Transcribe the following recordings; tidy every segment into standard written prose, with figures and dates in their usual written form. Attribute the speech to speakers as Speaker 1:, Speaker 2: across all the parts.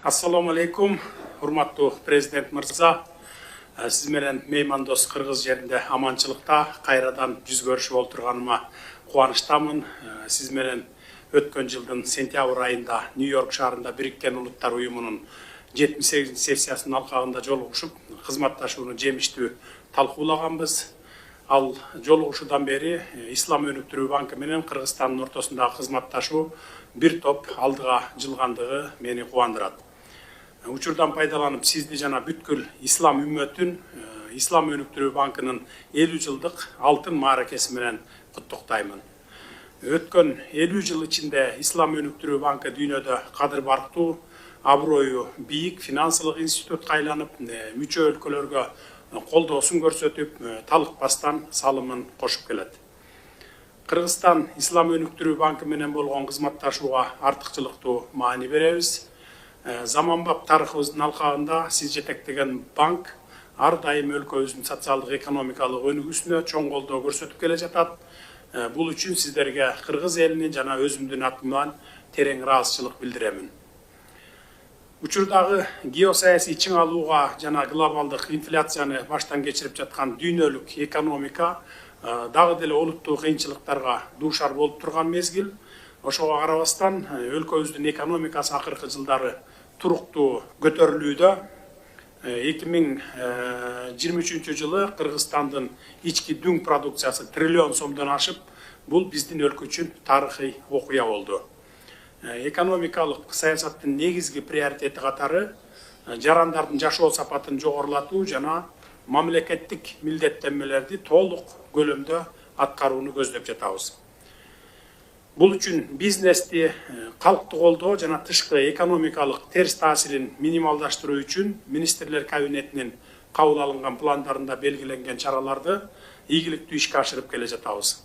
Speaker 1: Assalamu alaikum, урматтуу президент мырза. Сиз менен меймандос Кыргыз жеринде аманчылыкта кайрадан жүз көрүшүп олтурганыма кубанычтамын. Сиз менен өткөн жылдын сентябрь айында Нью-Йорк шаарында Бириккен Улуттар уюмунун 78 сессиясынын алкагында жолугушуп, кызматташууну жемиштүү талкуулаганбыз. Ал жолугушуудан бери Ислам өнүктүрүү банкы менен Кыргызстандын ортосундагы кызматташуу бир топ алдыга жылгандыгы мени кубандырат. Учурдан пайдаланып сизди жана бүткүл ислам үммөтүн Ислам өнүктүрүү банкынын 50 жылдык алтын мааракеси менен куттуктаймын. Өткөн 50 жыл ичинде Ислам өнүктүрүү банкы дүйнөдө кадыр барктуу, аброю бийик финансылык институтка айланып, мүчө өлкөлөргө колдоосун көрсөтүп, талыкпастан салымын кошуп келет. Кыргызстан Ислам өнүктүрүү банкы менен болгон кызматташууга артыкчылыктуу маани беребиз. Заманбап тарыхыбыздын алкагында сиз жетектеген банк ар дайым өлкөбүздүн социалдык экономикалык өнүгүүсүнө чоң колдоо көрсөтүп келе жатат. Бул үчүн сиздерге кыргыз элинин жана өзүмдүн атымдан терең ыраазычылык билдиремин. Учурдагы геосаясий чың алууга жана глобалдык инфляцияны баштан кечирип жаткан дүйнөлүк экономика дагы деле олуттуу кыйынчылыктарга дуушар болуп турган мезгил. Ошого карабастан өлкөбүздүн экономикасы акыркы жылдары туруктуу көтөрүлүүдө. 2023 жылы Кыргызстандын ички дүң продукциясы триллион сомдон ашып, бул биздин өлкө үчүн тарыхый окуя болду. Экономикалык саясаттын негизги приоритети катары жарандардын жашоо сапатын жогорулатуу жана мамлекеттик милдеттенмелерди толук көлөмдө аткарууну көздөп жатабыз. Бул үчүн бизнести, калкты колдоо жана тышкы экономикалык терс таасирин минималдаштыруу үчүн министрлер кабинетинин кабыл алынган пландарында белгиленген чараларды ийгиликтүү ишке ашырып келе жатабыз.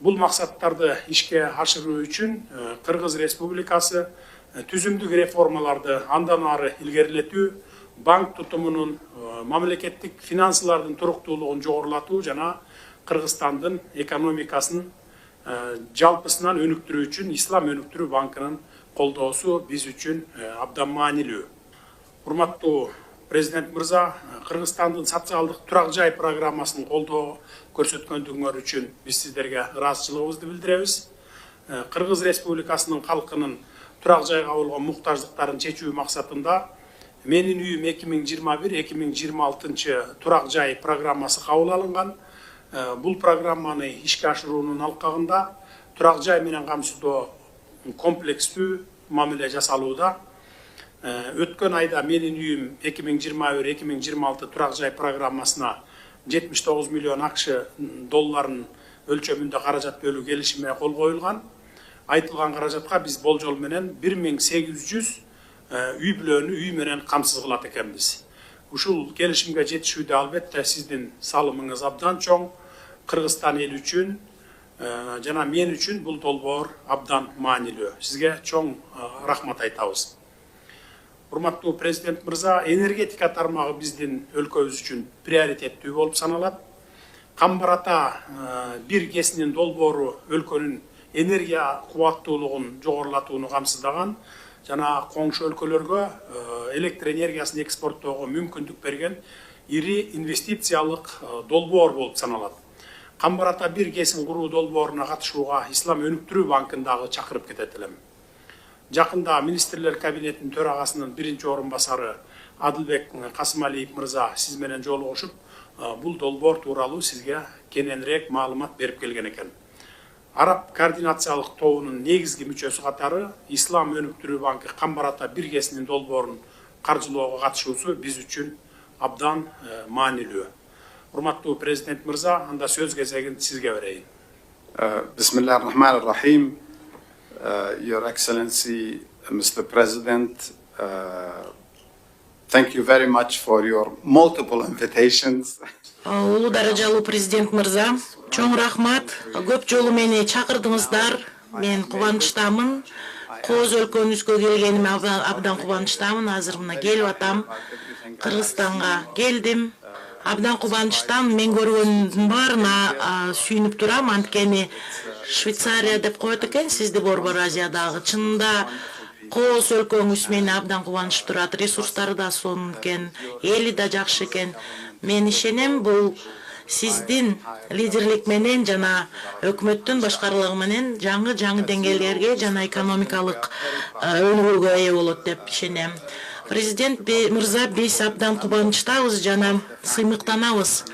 Speaker 1: Бул максаттарды ишке ашыруу үчүн Кыргыз Республикасы түзүмдүк реформаларды андан ары илгерилетүү, банк тутумунун мамлекеттик финансылардын туруктуулугун жогорулатуу жана Кыргызстандын экономикасын жалпысынан өнүктүрүү үчүн Ислам өнүктүрүү банкынын колдоосу биз үчүн абдан маанилүү. Урматтуу президент мырза, Кыргызстандын социалдык турак жай программасынын колдоо көрсөткөндүгүңөр үчүн биз сиздерге ыраазычылыгыбызды билдиребиз. Кыргыз Республикасынын калкынын турак жайга болгон муктаждыктарын чечүү максатында Менин үйүм 2021-2026 турак жай программасы кабыл алынган. Бул программаны ишке ашыруунун алкагында турак жай менен камсыздоо комплекстүү мамиле жасалууда. Өткөн айда Менин үйүм 2021-2026 турак жай программасына 79 миллион акш долларын өлчөмүндө каражат бөлүү келишимине кол коюлган. Айтылган каражатка биз болжол менен 1800 үй бүлөнү үй менен камсыз кылат экенбиз. Ушул келишимге жетишүүдө албетте сиздин салымыңыз абдан чоң. Кыргызстан эл үчүн жана мен үчүн бул долбоор абдан маанилүү. Сизге чоң рахмат айтабыз. Урматтуу президент мырза, энергетика тармагы биздин өлкөбүз үчүн приоритеттүү болуп саналат. Камбарата бир кесинин долбоору өлкөнүн энергия кубаттуулугун жогорулатууну камсыздаган жана коңшу өлкөлөргө электр энергиясын экспорттоого мүмкүндүк берген ири инвестициялык долбоор болуп саналат. Камбарата бир кесин куруу долбооруна катышууга Ислам өнүктүрүү банкындагы чакырып кетет элем. Жакында министрлер кабинетинин төрагасынын биринчи орун басары Адылбек Касымалиев мырза сиз менен жолугушуп, бул долбоор тууралуу сизге кененирээк маалымат берип келген экен. Араб координациялык тобунун негизги мүчөсү катары Ислам өнүктүрүү банкы Камбарата бир кесинин долбоорун каржылоого катышуусу биз үчүн абдан маанилүү. Урматтуу президент мырза, анда сөз кезегин сизге берейин.
Speaker 2: Bismillahirrahmanirrahim. Your Excellency, Mr. President, thank you very much for your multiple invitations.
Speaker 3: Улуу даражалуу президент мырза, чоң рахмат. Көп жолу мени чакырдыңыздар. Мен кубанычтамын. Кооз өлкөбүзгө келгениме абдан кубанычтамын. Азыр мына келип атам. Кыргызстанга келдим. Абдан кубанычтамын. Мен көргөндүн баарына сүйүнүп турам. Анткени Швейцария деп коет экен сизди Борбор Азиядагы. Чынында кооз өлкөңүз мени абдан кубанычтуу турат. Ресурстары да сонун экен, эли да жакшы экен. Мен ишенем, бул сиздин лидерлик менен жана өкмөттүн башкарылыгы менен жаңы деңгээлерге жана экономикалык өнүгүүгө ээ болот деп ишенем. Президент мырза, биз абдан кубанычтабыз жана сыймыктанабыз.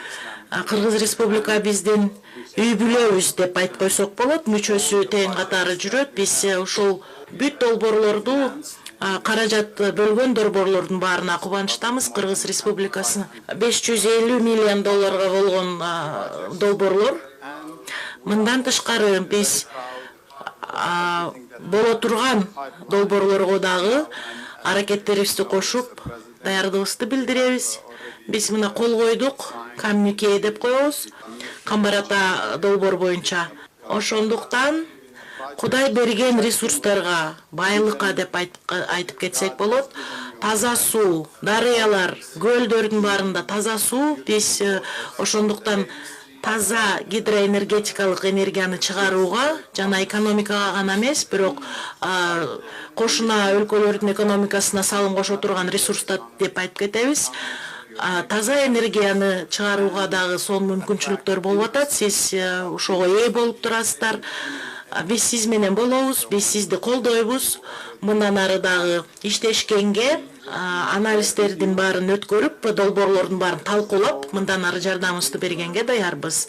Speaker 3: Кыргыз Республика биздин үй бүлөбүз деп айтып койсок болот, мүчөсү тең катары жүрөт. Биз ушул бүт долбоорлорду, каражат бөлгөн долбоорлордун баарына кубанычтамыз. Кыргыз Республикасы 550 миллион долларга болгон долбоорлор. Мындан тышкары биз боло турган долбоорлорго дагы аракеттерибизди кошуп, даярдыгыбызды билдиребиз. Биз мына кол койдук, коммюнике деп коебуз, Камбар-Ата долбоор боюнча. Ошондуктан Кудай берген ресурстарга, байлыкка деп айтып кетсек болот. Таза суу, дарыялар, көлдөрдүн баарында таза суу. Биз ошондуктан таза гидроэнергетикалык энергияны чыгарууга жана экономикага гана эмес, бирок кошуна өлкөлөрдүн экономикасына салым кошо турган ресурстар деп айтып кетебиз. Таза энергияны чыгарууга дагы сонун мүмкүнчүлүктөр болуп атат. Сиз ошого ээ болуп турасыздар. Биз сиз менен болобуз, биз сизди колдойбуз. Мындан ары дагы иштешкенге, анализдердин баарын өткөрүп, долбоорлордун баарын талкуулап, мындан ары жардамыбызды бергенге даярбыз.